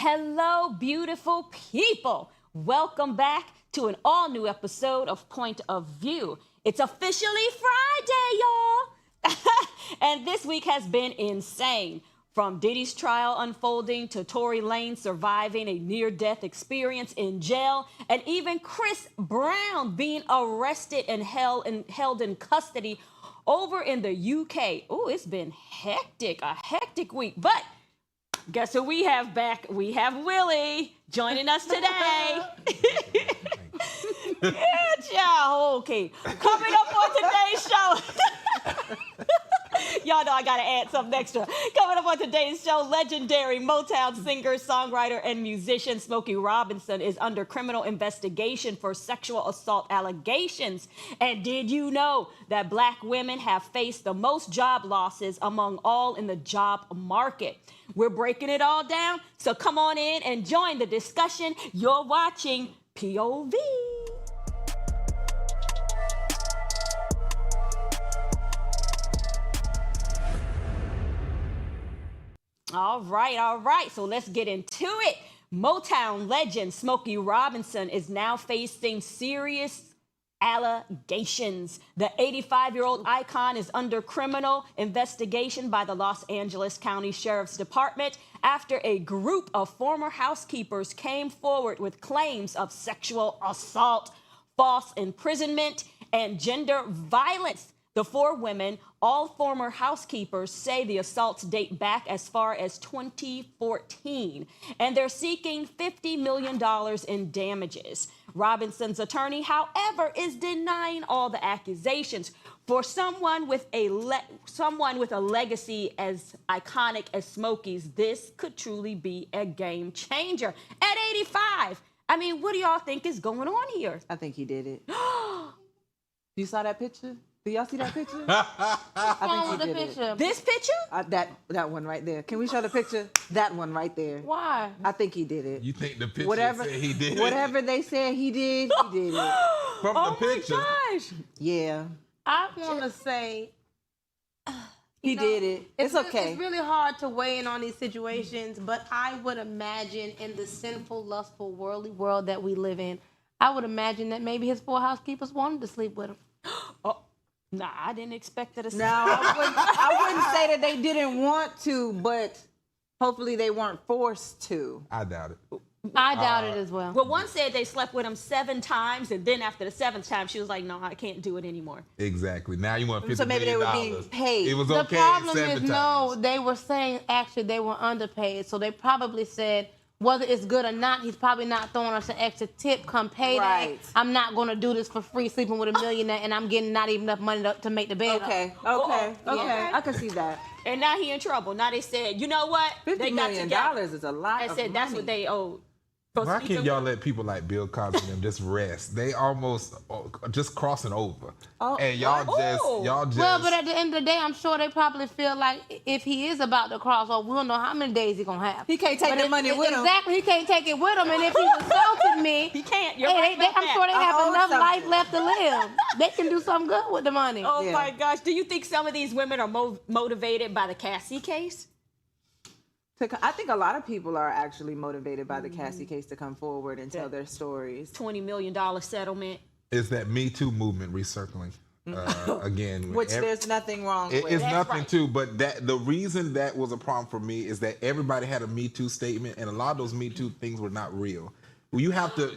Hello, beautiful people. Welcome back to an all-new episode of Point of View. It's officially Friday, y'all. And this week has been insane. From Diddy's trial unfolding to Tory Lanez surviving a near-death experience in jail, and even Chris Brown being arrested and held in custody over in the UK. Oh, it's been hectic, a hectic week. But guess who we have back? We have Willie joining us today. Yeah, child. Okay. Coming up on today's show. Y'all know I gotta add something extra. Coming up on today's show, legendary Motown singer, songwriter, and musician Smokey Robinson is under criminal investigation for sexual assault allegations. And did you know that Black women have faced the most job losses among all in the job market? We're breaking it all down, so come on in and join the discussion. You're watching POV. All right. So let's get into it. Motown legend Smokey Robinson is now facing serious allegations. The 85-year-old icon is under criminal investigation by the Los Angeles County Sheriff's Department after a group of former housekeepers came forward with claims of sexual assault, false imprisonment, and gender violence. The four women, all former housekeepers, say the assaults date back as far as 2014, and they're seeking $50 million in damages. Robinson's attorney, however, is denying all the accusations. For someone with a legacy as iconic as Smokey's, this could truly be a game changer. At 85, I mean, what do y'all think is going on here? I think he did it. You saw that picture? Do y'all see that picture? I think he did it. This picture? That one right there. Can we show the picture? That one right there. Why? I think he did it. You think the picture said he did it? Whatever they said he did it. From the picture? Oh my gosh. Yeah. I want to say He did it. It's okay. It's really hard to weigh in on these situations, but I would imagine in the sinful, lustful, worldly world that we live in, I would imagine that maybe his four housekeepers wanted to sleep with him. Oh. Nah, I didn't expect it to. Now, I wouldn't say that they didn't want to, but hopefully they weren't forced to. I doubt it. I doubt it as well. Well, one said they slept with him 7 times, and then after the 7th time, she was like, no, I can't do it anymore. Exactly. Now you want $50 So maybe they million. were being paid. It was The okay problem 7 is, times. no, they were saying actually they were underpaid, so they probably said, whether it's good or not, he's probably not throwing us an extra tip come payday. Right. I'm not going to do this for free, sleeping with a millionaire, and I'm getting not even enough money to make the bed Okay. up. Okay. I can see that. And now he in trouble. Now they said, you know what? $50 They million is a lot They of said that's money. what they owed. For Why sleeping can't y'all with- let people like Bill Cosby and them just rest? They almost just crossing over. Oh, and y'all just. Well, but at the end of the day, I'm sure they probably feel like if he is about to cross over, we'll know how many days he's going to have. He can't take the money with him. Exactly. He can't take it with him. And if he's assaulted me, He can't. You're hey, right about I'm that. sure they have owe enough something. life left to live. They can do something good with the money. Oh Yeah. my gosh. Do you think some of these women are motivated by the Cassie case? I think a lot of people are actually motivated by the Cassie case to come forward and tell their stories. $20 million settlement. It's that Me Too movement recircling again. Which there's nothing wrong with. It's That's nothing right. too, but the reason that was a problem for me is that everybody had a Me Too statement, and a lot of those Me Too things were not real. Well, you have to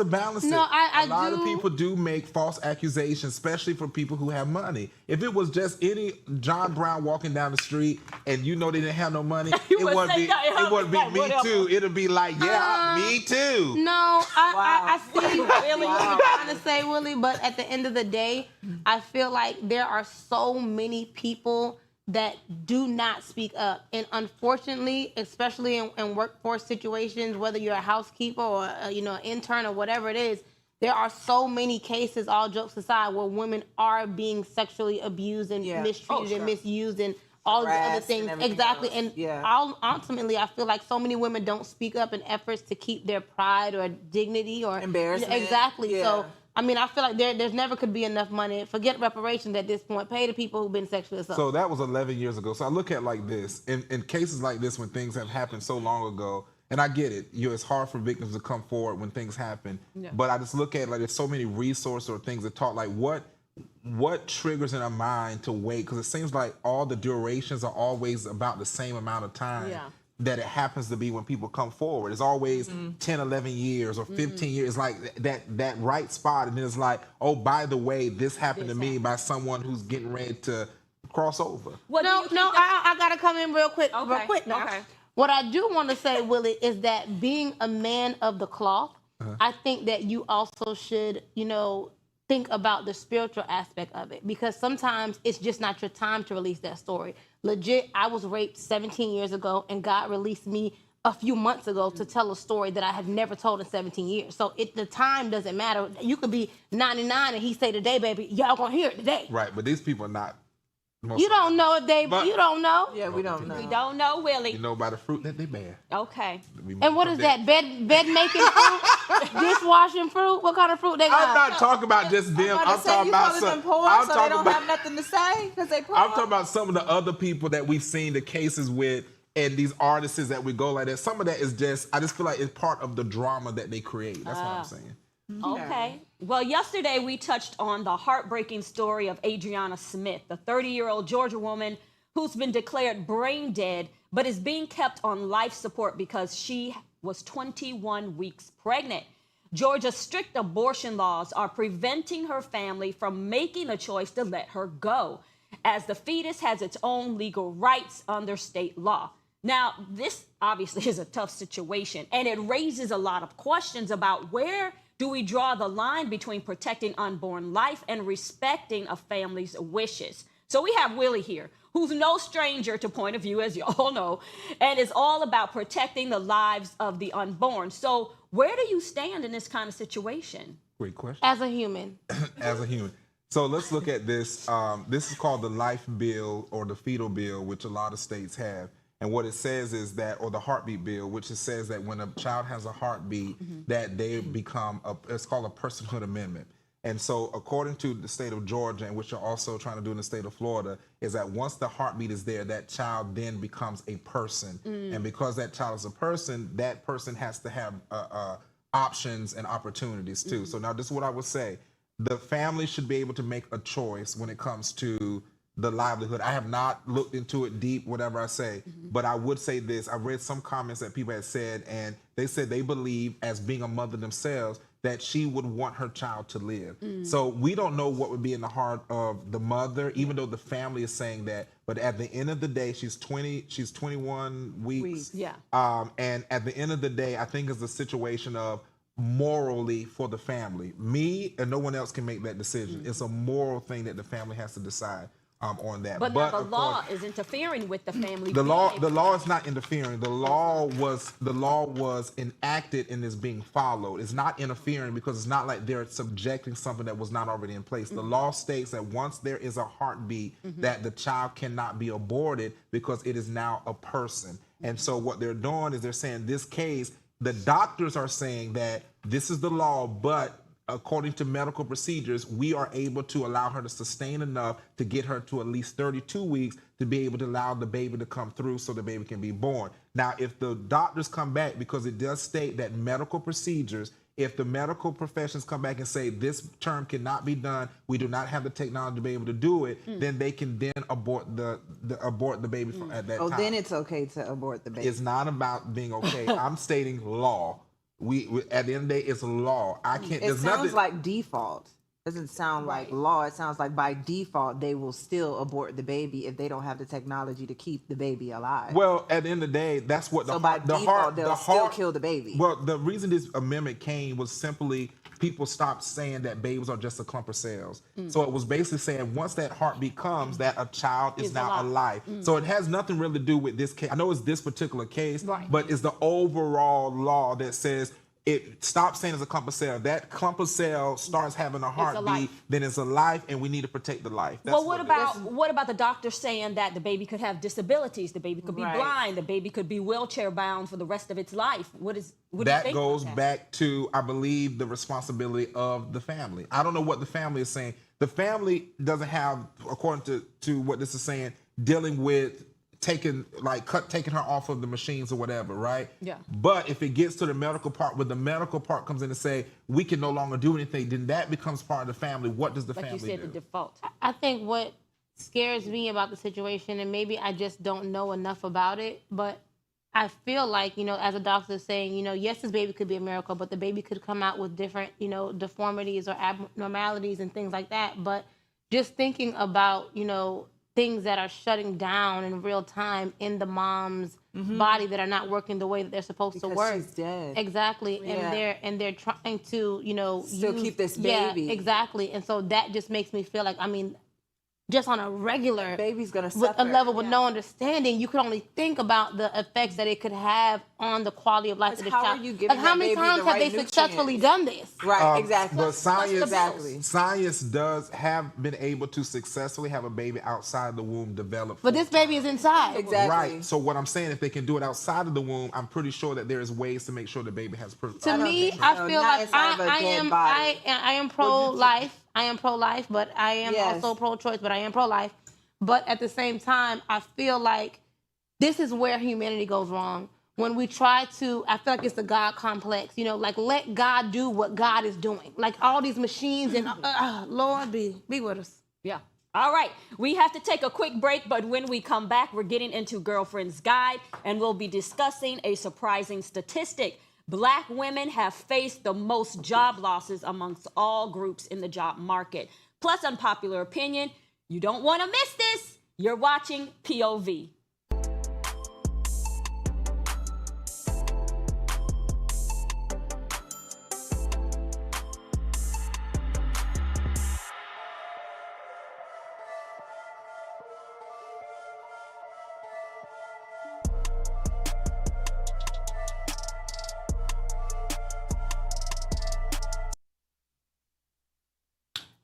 balance it. No, I a lot of do- people do make false accusations, especially for people who have money. If it was just any John Brown walking down the street and you know they didn't have no money, it would say that, it wouldn't be like, Me whatever. Too. It'll be like, Me Too. No, I see really what Wow. you're trying to say, Willie, but at the end of the day, I feel like there are so many people that do not speak up. And unfortunately, especially in workforce situations, whether you're a housekeeper or an intern or whatever it is, there are so many cases, all jokes aside, where women are being sexually abused and mistreated and misused and all these other Harassed things. and everything Exactly. else. And ultimately, I feel like so many women don't speak up in efforts to keep their pride or dignity or Embarrassment. Exactly. Yeah. So I mean, I feel like there's never could be enough money. Forget reparations at this point. Pay the people who've been sexually assaulted. So that was 11 years ago. So I look at it like this. In cases like this, when things have happened so long ago, and I get it. It's hard for victims to come forward when things happen. Yeah. But I just look at it like there's so many resources or things that talk like what triggers in our mind to wait, because it seems like all the durations are always about the same amount of time. Yeah. That it happens to be when people come forward. It's always 10, 11 years or 15 years. It's like that right spot. And then it's like, oh, by the way, this happened to me by someone who's getting ready to cross over. Well, I got to come in real quick. Real quick now. Okay. What I do want to say, Willie, is that being a man of the cloth, I think that you also should, think about the spiritual aspect of it, because sometimes it's just not your time to release that story. Legit, I was raped 17 years ago, and God released me a few months ago to tell a story that I had never told in 17 years. So the time doesn't matter. You could be 99 and he say today, baby, y'all gonna hear it today. Right, but these people are not. You don't know if they, you don't know. Yeah, we don't know. We don't know, Willie. You know by the fruit that they bear. Okay. And what is that? Bed making fruit? Dishwashing fruit? What kind of fruit they got? I'm not talking about just them. I'm talking about some. I'm talking about, they don't have nothing to say because they poor. I'm talking about some of the other people that we've seen the cases with, and these artists that we go like that. Some of that is just, I just feel like it's part of the drama that they create. That's what I'm saying. Okay. Well, yesterday we touched on the heartbreaking story of Adriana Smith, the 30-year-old Georgia woman who's been declared brain dead, but is being kept on life support because she was 21 weeks pregnant. Georgia's strict abortion laws are preventing her family from making a choice to let her go, as the fetus has its own legal rights under state law. Now, this obviously is a tough situation, and it raises a lot of questions about where do we draw the line between protecting unborn life and respecting a family's wishes? So we have Willie here, who's no stranger to point of view, as you all know, and is all about protecting the lives of the unborn. So where do you stand in this kind of situation? Great question. As a human. As a human. So let's look at this. This is called the life bill or the fetal bill, which a lot of states have. And what it says is that, or the heartbeat bill, which it says that when a child has a heartbeat, that they become, it's called a personhood amendment. And so according to the state of Georgia, and which you're also trying to do in the state of Florida, is that once the heartbeat is there, that child then becomes a person. And because that child is a person, that person has to have options and opportunities too. So now this is what I would say. The family should be able to make a choice when it comes to the livelihood. I have not looked into it deep, whatever I say, but I would say this. I read some comments that people had said, and they said they believe, as being a mother themselves, that she would want her child to live. So we don't know what would be in the heart of the mother, even though the family is saying that. But at the end of the day, she's 21 weeks. Yeah. And at the end of the day, I think it's a situation of morally for the family. Me and no one else can make that decision. It's a moral thing that the family has to decide on that. But now the law is interfering with the family. The law is not interfering. The law was enacted and is being followed. It's not interfering because it's not like they're subjecting something that was not already in place. The law states that once there is a heartbeat, that the child cannot be aborted because it is now a person. And so what they're doing is they're saying this case, the doctors are saying that this is the law, but according to medical procedures, we are able to allow her to sustain enough to get her to at least 32 weeks to be able to allow the baby to come through so the baby can be born. Now, if the doctors come back, because it does state that medical procedures, if the medical professions come back and say this term cannot be done, we do not have the technology to be able to do it, then they can then abort the baby at that time. Oh, then it's okay to abort the baby. It's not about being okay. I'm stating law. We at the end of the day, it's law. I can't. It sounds like default. Doesn't sound like law. It sounds like by default they will still abort the baby if they don't have the technology to keep the baby alive. Well, at the end of the day, that's what they'll still kill the baby. Well, the reason this amendment came was simply people stopped saying that babies are just a clump of cells. So it was basically saying once that heartbeat comes, that a child is now alive. So it has nothing really to do with this case. I know it's this particular case, but it's the overall law that says it stops saying it's a clump of cell. That clump of cell starts having a heartbeat, then it's a life, and we need to protect the life. That's what about the doctor saying that the baby could have disabilities, the baby could be blind, the baby could be wheelchair bound for the rest of its life? What do you think goes about that? back to, I believe, the responsibility of the family. I don't know what the family is saying. The family doesn't have, according to what this is saying, dealing with taking her off of the machines or whatever, right? Yeah. But if it gets to the medical part, where the medical part comes in and say we can no longer do anything, then that becomes part of the family. What does the Like family you said, do? the default. I think what scares me about the situation, and maybe I just don't know enough about it, but I feel like, you know, as a doctor is saying, you know, yes, this baby could be a miracle, but the baby could come out with different, you know, deformities or abnormalities and things like that. But just thinking about, you know, things that are shutting down in real time in the mom's body that are not working the way that they're supposed to work. She's dead. Exactly. Yeah. And they're trying to, you know, Still keep this baby. Yeah, exactly. And so that just makes me feel like, I mean, just on a regular Baby's gonna with suffer. a level with no understanding, you could only think about the effects that it could have on the quality of life of the How child. are you giving Like, how that many baby times the have they right successfully nutrients? done this? Right, exactly. But Exactly. science does have been able to successfully have a baby outside the womb develop. But this baby is inside. Exactly. Right. So what I'm saying, if they can do it outside of the womb, I'm pretty sure that there is ways to make sure the baby has. To me, think I so. feel Not like inside of a I dead am body. I am pro-life. I am pro-life, but I am Yes. also pro-choice, but I am pro-life. But at the same time, I feel like this is where humanity goes wrong. When we try to, I feel like it's the God complex, you know, like let God do what God is doing. Like all these machines and Lord be with us. Yeah. All right. We have to take a quick break, but when we come back, we're getting into Girlfriend's Guide, and we'll be discussing a surprising statistic. Black women have faced the most job losses amongst all groups in the job market. Plus, unpopular opinion. You don't want to miss this. You're watching POV.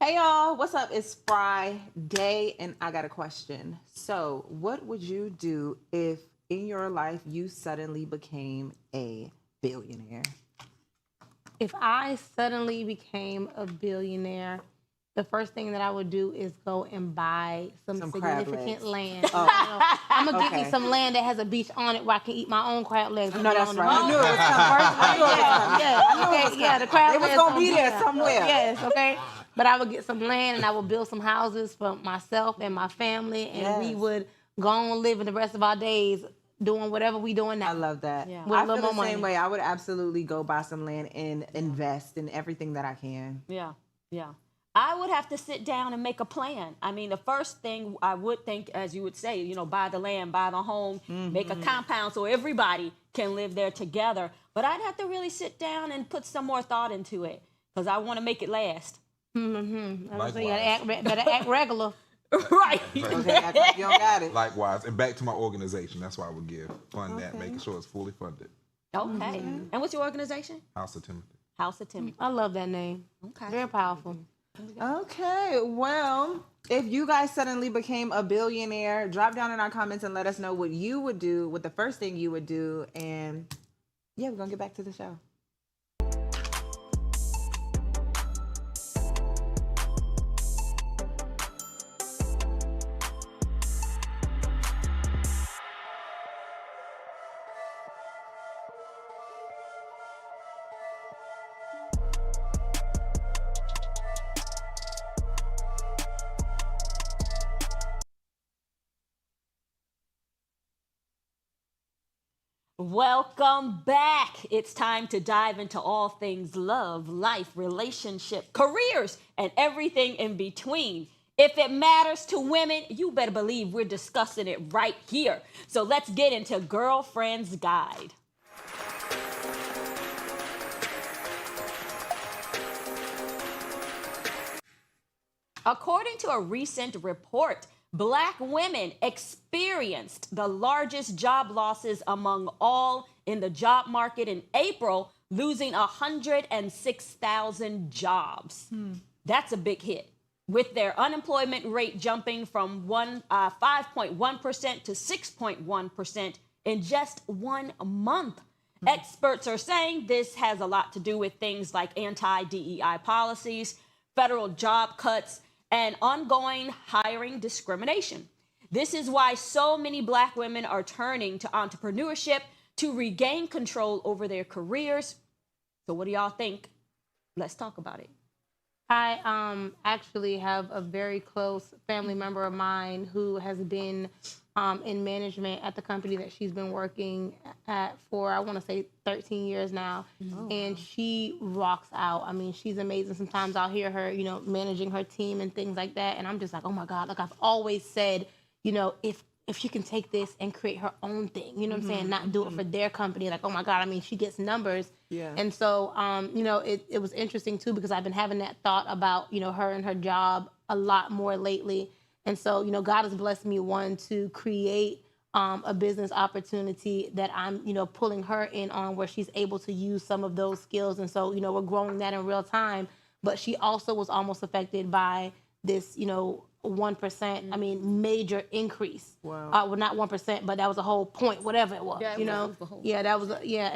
Hey y'all, what's up? It's Friday and I got a question. So, what would you do if in your life you suddenly became a billionaire? If I suddenly became a billionaire, the first thing that I would do is go and buy some crab significant legs. land. I'm gonna get me Okay. some land that has a beach on it where I can eat my own crab legs. No, that's right. I knew it was coming. Yeah, the crab It was legs gonna be there yeah. somewhere. Yes, okay. But I would get some land and I would build some houses for myself and my family, and we Yes. would go on living the rest of our days doing whatever we doing now. I love that. Yeah. With a I little feel the more same money. way. I would absolutely go buy some land and invest in everything that I can. Yeah, yeah. I would have to sit down and make a plan. I mean, the first thing I would think, as you would say, you know, buy the land, buy the home, make a compound so everybody can live there together. But I'd have to really sit down and put some more thought into it because I want to make it last. So you Likewise. better act regular. Right. Okay, act like you don't got it. Likewise, and back to my organization. That's why I would fund that, making sure it's fully funded. Okay. And what's your organization? House of Timothy. House of Timothy. I love that name. Okay. Very powerful. Okay, well, if you guys suddenly became a billionaire, drop down in our comments and let us know what you would do, what the first thing you would do. And yeah, we're going to get back to the show. Welcome back. It's time to dive into all things love, life, relationship, careers, and everything in between. If it matters to women, you better believe we're discussing it right here. So let's get into Girlfriend's Guide. According to a recent report, Black women experienced the largest job losses among all in the job market in April, losing 106,000 jobs. That's a big hit, with their unemployment rate jumping from 5.1% to 6.1% in just 1 month. Experts are saying this has a lot to do with things like anti-DEI policies, federal job cuts, and ongoing hiring discrimination. This is why so many Black women are turning to entrepreneurship to regain control over their careers. So what do y'all think? Let's talk about it. I actually have a very close family member of mine who has been in management at the company that she's been working at for, I want to say 13 years now. And she rocks out. I mean, she's amazing. Sometimes I'll hear her, managing her team and things like that. And I'm just like, oh my God, like I've always said, if she can take this and create her own thing, you know what I'm saying? Not do it for their company. Like, oh my God, I mean, she gets numbers. Yeah. And so, it was interesting too, because I've been having that thought about, her and her job a lot more lately. And so, God has blessed me, one, to create a business opportunity that I'm, pulling her in on, where she's able to use some of those skills. And so, we're growing that in real time. But she also was almost affected by this, 1%, I mean, major increase. Wow. Well, not 1%, but that was a whole point, whatever it was,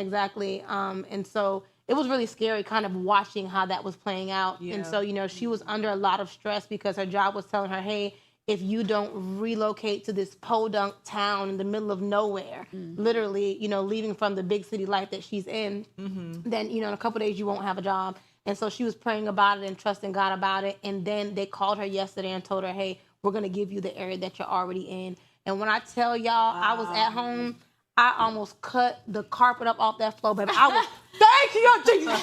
exactly. And so it was really scary kind of watching how that was playing out. Yeah. And so, she was under a lot of stress because her job was telling her, hey, if you don't relocate to this podunk town in the middle of nowhere, literally, leaving from the big city life that she's in, then, in a couple of days you won't have a job. And so she was praying about it and trusting God about it. And then they called her yesterday and told her, hey, we're going to give you the area that you're already in. And when I tell y'all, I was at home, I almost cut the carpet up off that floor, baby. I was, thank you, Jesus.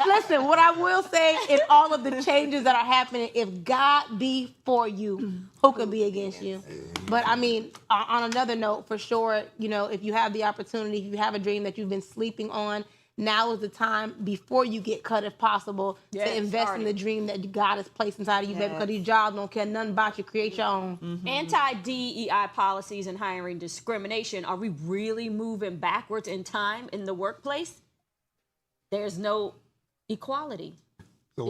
Listen, what I will say in all of the changes that are happening, if God be for you, who can be against you? But I mean, on another note, for sure, if you have the opportunity, if you have a dream that you've been sleeping on, now is the time, before you get cut, if possible, to invest in the dream that God has placed inside of you, baby, because these jobs don't care nothing about you. Create your own. Anti-DEI policies and hiring discrimination. Are we really moving backwards in time in the workplace? There's no equality. So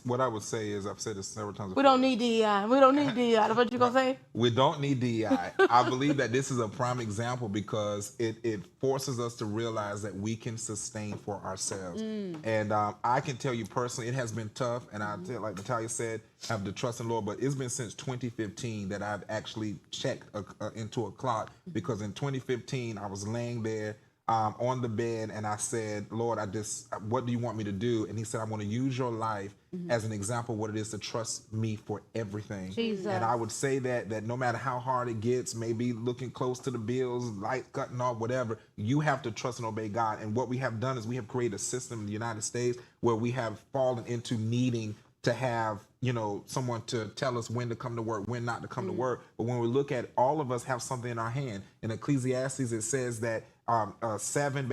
what I would say is, I've said this several times before. We don't need DEI. We don't need DEI. That's what you gonna say? We don't need DEI. I believe that this is a prime example because it forces us to realize that we can sustain for ourselves. And I can tell you personally, it has been tough. And like Natalia said, I have to trust in the Lord. But it's been since 2015 that I've actually checked into a clock, because in 2015 I was laying there on the bed, and I said, Lord, what do you want me to do? And he said, I want to use your life as an example of what it is to trust me for everything. Jesus. And I would say that no matter how hard it gets, maybe looking close to the bills, light cutting off, whatever, you have to trust and obey God. And what we have done is we have created a system in the United States where we have fallen into needing to have, someone to tell us when to come to work, when not to come to work. But when we look at, all of us have something in our hand. In Ecclesiastes, it says that seven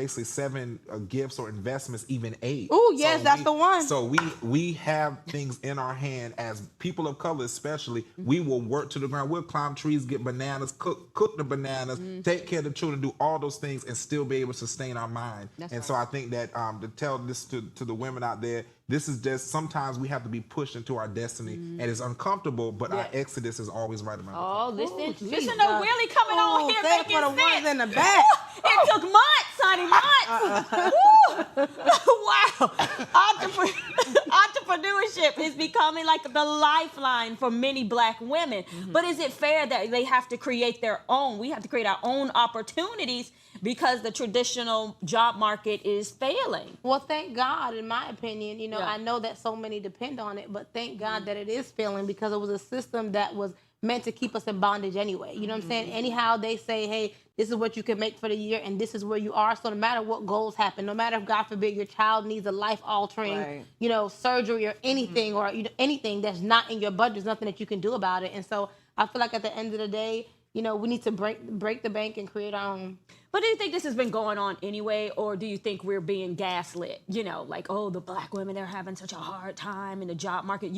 gifts or investments, even 8. Oh, yes, that's the one. So we have things in our hand as people of color, especially. We will work to the ground. We'll climb trees, get bananas, cook the bananas, take care of the children, do all those things, and still be able to sustain our mind. So I think that to tell this to the women out there, this is just, sometimes we have to be pushed into our destiny, and it's uncomfortable, but our exodus is always right around the corner. Listen to Willie coming on here thank making for the sense. ones in the back. It took months, honey, months. Entrepreneurship is becoming like the lifeline for many Black women. But is it fair that they have to create their own? We have to create our own opportunities because the traditional job market is failing. Well, thank God, in my opinion. I know that so many depend on it, but thank God that it is failing, because it was a system that was meant to keep us in bondage anyway. You know what I'm saying? Anyhow, they say, hey, this is what you can make for the year, and this is where you are. So no matter what goals happen, no matter if, God forbid, your child needs a life-altering, surgery or anything, or anything that's not in your budget, there's nothing that you can do about it. And so I feel like at the end of the day, we need to break the bank and create our own. But do you think this has been going on anyway, or do you think we're being gaslit? Like, oh, the Black women, they're having such a hard time in the job market.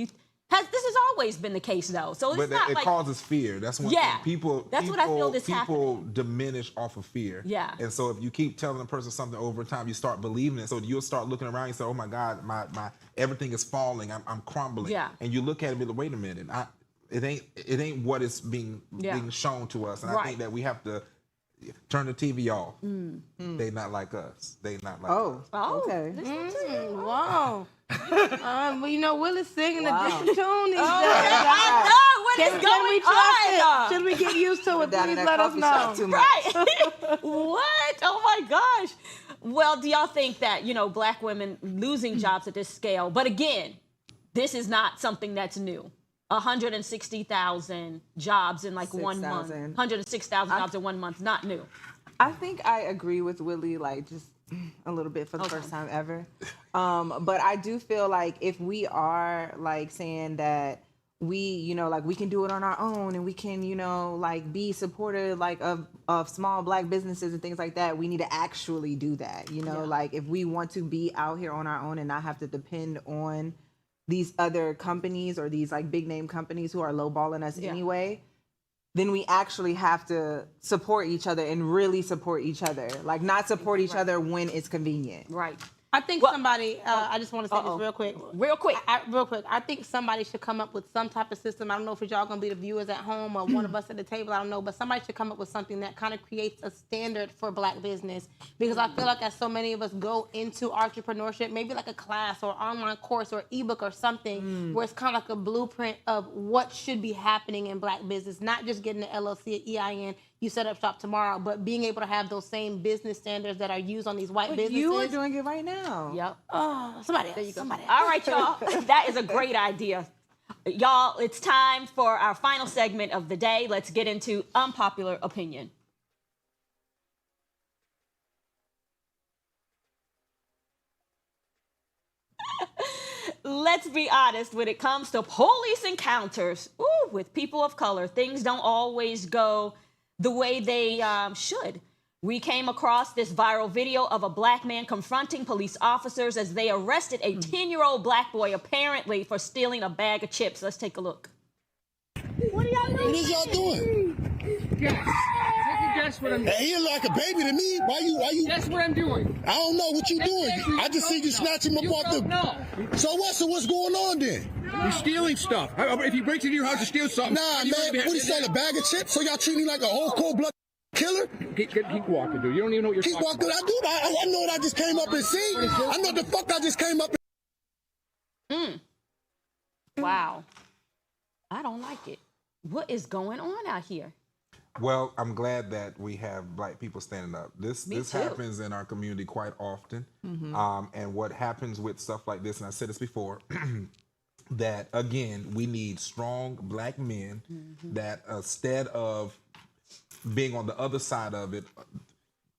This has always been the case, though. So it's not like, it causes fear. That's one thing. That's what I feel is happening. People diminish off of fear. Yeah. And so if you keep telling a person something over time, you start believing it. So you'll start looking around and say, oh my God, my everything is falling. I'm crumbling. Yeah. And you look at it and be like, wait a minute. It ain't what is being shown to us. And I think that we have to turn the TV off. They not like us. They not like us. Oh, okay. Wow. Willie's singing a different tune these days. I know. What Can going we trust on? it? Should we get used to it? Down in Please that let us coffee shop know. too much. Right. What? Oh my gosh. Well, do y'all think that, black women losing jobs at this scale? But again, this is not something that's new. 160,000 jobs in like 1 month. 6,000. 106,000 jobs in 1 month. Not new. I think I agree with Willie, like just a little bit for the first time ever. But I do feel like if we are like saying that we, like we can do it on our own and we can, like be supportive like of small black businesses and things like that, we need to actually do that. Like if we want to be out here on our own and not have to depend on these other companies or these like big name companies who are lowballing us anyway, then we actually have to support each other and really support each other. Like not support each other when it's convenient. Right. I think somebody, I just want to say this real quick. Real quick. Real quick. I think somebody should come up with some type of system. I don't know if it's y'all going to be the viewers at home or one of us at the table. I don't know. But somebody should come up with something that kind of creates a standard for black business. Because I feel like as so many of us go into entrepreneurship, maybe like a class or online course or ebook or something where it's kind of like a blueprint of what should be happening in black business. Not just getting an LLC, EIN, you set up shop tomorrow, but being able to have those same business standards that are used on these white businesses. You are doing it right now. Yep. Oh, somebody else. Somebody else. All right, y'all. That is a great idea. Y'all, it's time for our final segment of the day. Let's get into Unpopular Opinion. Let's be honest, when it comes to police encounters with people of color, things don't always go the way they should. We came across this viral video of a black man confronting police officers as they arrested a 10-year-old black boy apparently for stealing a bag of chips. Let's take a look. What are y'all doing? What is y'all doing? Guess. Take a guess what I'm doing. Hey, he look like a baby to me. Why you? Guess what I'm doing. I don't know what you doing. I just see you snatch him up off the. No. So what? So what's going on then? You're stealing stuff. If you break into your house to steal something. Nah, man. What he stole a bag of chips? So y'all treat me like a whole cold-blooded killer? Keep walking, dude. You don't even know what you're Keep talking walking. about. I do. I know what I just came up and see. I know the fuck I just came up and. Wow. I don't like it. What is going on out here? Well, I'm glad that we have black people standing up. This too. happens in our community quite often. And what happens with stuff like this, and I said this before, that again, we need strong black men that instead of being on the other side of it,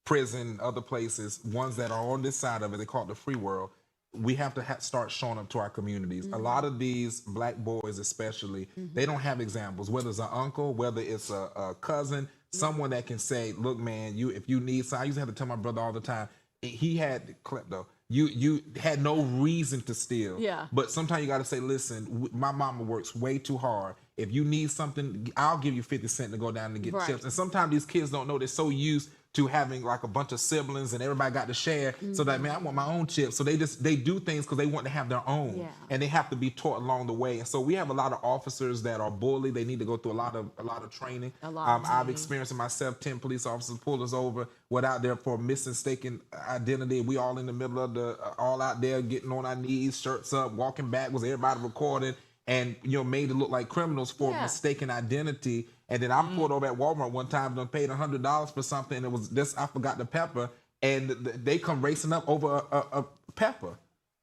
prison, other places, ones that are on this side of it, they call it the free world. We have to start showing up to our communities. A lot of these black boys especially, they don't have examples, whether it's an uncle, whether it's a cousin, someone that can say, look, man, if you need something. I used to have to tell my brother all the time, he had klepto. You had no reason to steal. Yeah. But sometimes you got to say, listen, my mama works way too hard. If you need something, I'll give you 50 cents to go down and get chips. And sometimes these kids don't know. They're so used to having like a bunch of siblings and everybody got to share. So that, man, I want my own chips. So they do things because they want to have their own. Yeah. And they have to be taught along the way. And so we have a lot of officers that are bullied. They need to go through a lot of training. I've experienced it myself. 10 police officers pulled us over, went out there for mistaken identity. We all in the middle of all out there getting on our knees, shirts up, walking backwards, everybody recording, and made it look like criminals for mistaken identity. And then I pulled over at Walmart one time and paid $100 for something. And it was this, I forgot the pepper. And they come racing up over a pepper.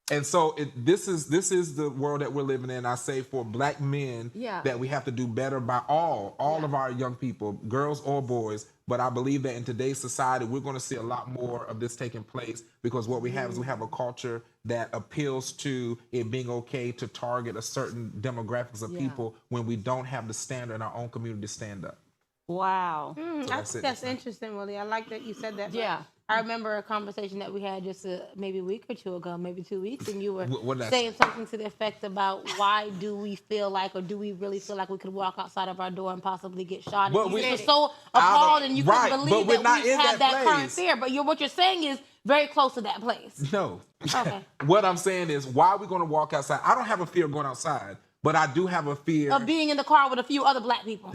And so this is the world that we're living in. I say for black men that we have to do better by all of our young people, girls or boys. But I believe that in today's society, we're going to see a lot more of this taking place because what we have is we have a culture that appeals to it being okay to target a certain demographics of people when we don't have the standard in our own community to stand up. Wow. I think that's interesting, Willie. I like that you said that. Yeah. I remember a conversation that we had just maybe a week or two ago, maybe 2 weeks, and you were What did I saying something to the effect about why do we feel like, or do we really feel like we could walk outside of our door and possibly get shot? Well, And we- you were so appalled and you Right, couldn't but believe we're that not we in had that that current place. fear. But what you're saying is very close to that place. No. Okay. What I'm saying is, why are we going to walk outside? I don't have a fear of going outside, but I do have a fear Of being in the car with a few other black people.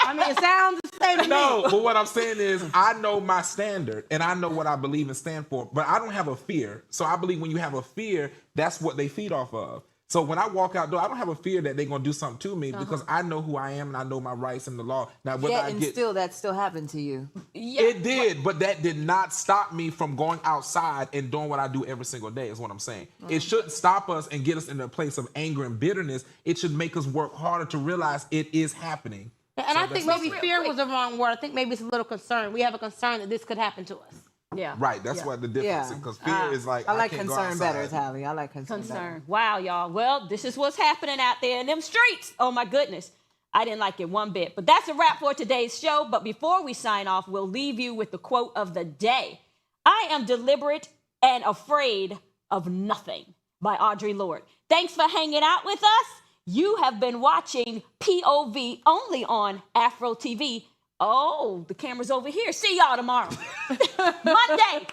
I mean, it sounds the same to No, me. but what I'm saying is I know my standard and I know what I believe and stand for, but I don't have a fear. So I believe when you have a fear, that's what they feed off of. So when I walk out door, I don't have a fear that they're gonna do something to me because I know who I am and I know my rights and the law. Now whether Yeah, I and get still that still happened to you. Yeah. it did, but that did not stop me from going outside and doing what I do every single day, is what I'm saying. It shouldn't stop us and get us in a place of anger and bitterness. It should make us work harder to realize it is happening. And I think maybe real fear quick. was the wrong word. I think maybe it's a little concern. We have a concern that this could happen to us. Yeah. Right, that's what the difference is, because fear is like, I like can't go concern better, outside. Tally. I like concern. Concern. Wow, y'all. Well, this is what's happening out there in them streets. Oh my goodness. I didn't like it one bit. But that's a wrap for today's show. But before we sign off, we'll leave you with the quote of the day. I am deliberate and afraid of nothing, by Audre Lorde. Thanks for hanging out with us. You have been watching POV only on AFROTV. Oh, the camera's over here. See y'all tomorrow. Monday.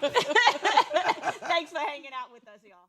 Thanks for hanging out with us, y'all.